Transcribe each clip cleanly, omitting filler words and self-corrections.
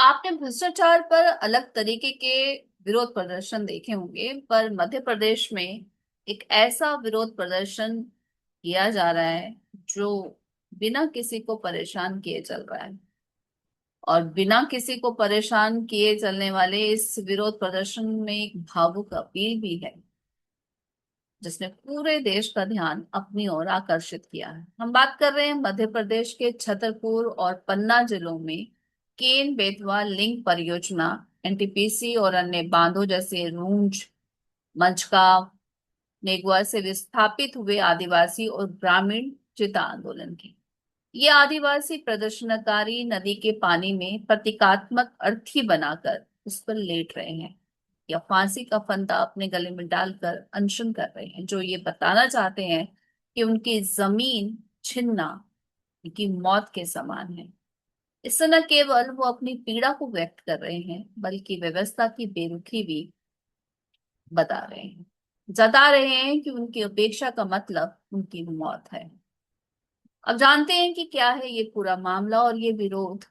आपने भ्रष्टाचार पर अलग तरीके के विरोध प्रदर्शन देखे होंगे, पर मध्य प्रदेश में एक ऐसा विरोध प्रदर्शन किया जा रहा है जो बिना किसी को परेशान किए चल रहा है। और बिना किसी को परेशान किए चलने वाले इस विरोध प्रदर्शन में एक भावुक अपील भी है, जिसने पूरे देश का ध्यान अपनी ओर आकर्षित किया है। हम बात कर रहे हैं मध्य प्रदेश के छतरपुर और पन्ना जिलों में केन बेतवा लिंक परियोजना, एनटीपीसी और अन्य बांधों जैसे रूंज, मंचगांव, नेगुआ से विस्थापित हुए आदिवासी और ग्रामीण चिता आंदोलन की। ये आदिवासी प्रदर्शनकारी नदी के पानी में प्रतीकात्मक अर्थी बनाकर उस पर लेट रहे हैं या फांसी का फंदा अपने गले में डालकर अनशन कर रहे हैं, जो ये बताना चाहते हैं कि उनकी जमीन छीनना उनकी मौत के समान है। इससे न केवल वो अपनी पीड़ा को व्यक्त कर रहे हैं, बल्कि व्यवस्था की बेरुखी भी बता रहे हैं, जता रहे हैं कि उनकी उपेक्षा का मतलब उनकी मौत है। अब जानते हैं कि क्या है ये पूरा मामला और ये विरोध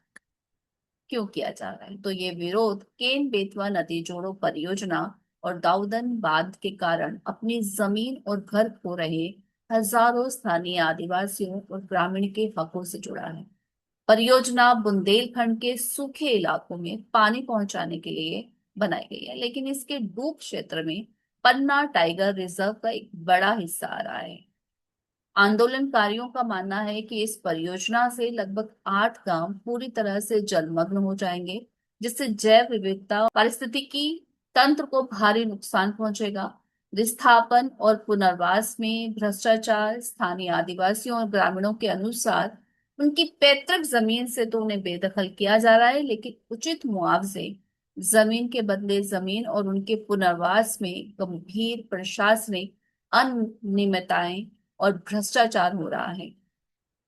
क्यों किया जा रहा है। तो ये विरोध केन बेतवा नदी जोड़ो परियोजना और दाऊदन बांध के कारण अपनी जमीन और घर खो रहे हजारों स्थानीय आदिवासियों और ग्रामीण के हकों से जुड़ा है। परियोजना बुंदेलखंड के सूखे इलाकों में पानी पहुंचाने के लिए बनाई गई है, लेकिन इसके डूब क्षेत्र में पन्ना टाइगर रिजर्व का एक बड़ा हिस्सा आ रहा है। आंदोलनकारियों का मानना है कि इस परियोजना से लगभग 8 गांव पूरी तरह से जलमग्न हो जाएंगे, जिससे जैव विविधता और पारिस्थितिकी तंत्र को भारी नुकसान पहुंचेगा। विस्थापन और पुनर्वास में भ्रष्टाचार, स्थानीय आदिवासियों और ग्रामीणों के अनुसार उनकी पैतृक जमीन से तो उन्हें बेदखल किया जा रहा है, लेकिन उचित मुआवजे, जमीन के बदले जमीन और उनके पुनर्वास में गंभीर प्रशासनिक अनियमितताएं और भ्रष्टाचार हो रहा है।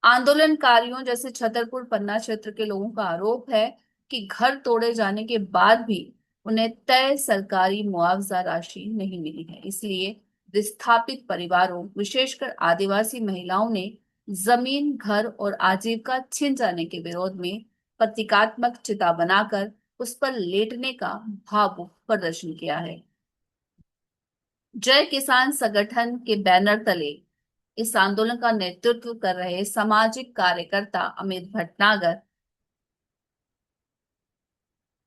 आंदोलनकारियों जैसे छतरपुर पन्ना क्षेत्र के लोगों का आरोप है कि घर तोड़े जाने के बाद भी उन्हें तय सरकारी मुआवजा राशि नहीं मिली है। इसलिए विस्थापित परिवारों, विशेषकर आदिवासी महिलाओं ने जमीन, घर और आजीविका छिन जाने के विरोध में प्रतीकात्मक चिता बनाकर उस पर लेटने का भावुक प्रदर्शन किया है। जय किसान संगठन के बैनर तले इस आंदोलन का नेतृत्व कर रहे सामाजिक कार्यकर्ता अमित भटनागर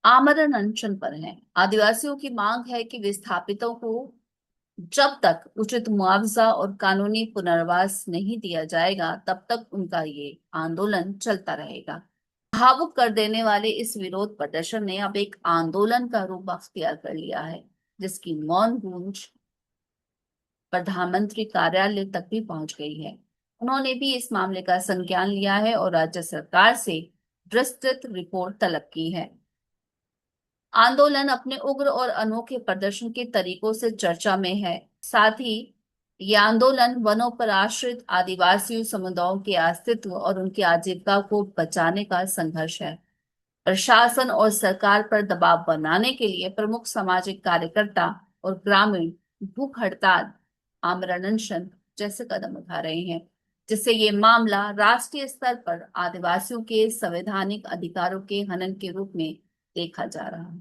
आमरण अनशन पर हैं। आदिवासियों की मांग है कि विस्थापितों को जब तक उचित मुआवजा और कानूनी पुनर्वास नहीं दिया जाएगा, तब तक उनका ये आंदोलन चलता रहेगा। भावुक कर देने वाले इस विरोध प्रदर्शन ने अब एक आंदोलन का रूप अख्तियार कर लिया है, जिसकी मौन गूंज प्रधानमंत्री कार्यालय तक भी पहुंच गई है। उन्होंने भी इस मामले का संज्ञान लिया है और राज्य सरकार से विस्तृत रिपोर्ट तलब की है। आंदोलन अपने उग्र और अनोखे प्रदर्शन के तरीकों से चर्चा में है। साथ ही ये आंदोलन वनों पर आश्रित आदिवासी समुदायों के अस्तित्व और उनकी आजीविका को बचाने का संघर्ष है। प्रशासन और सरकार पर दबाव बनाने के लिए प्रमुख सामाजिक कार्यकर्ता और ग्रामीण भूख हड़ताल, आमरण अनशन जैसे कदम उठा रहे हैं, जिससे ये मामला राष्ट्रीय स्तर पर आदिवासियों के संवैधानिक अधिकारों के हनन के रूप में देखा जा रहा है।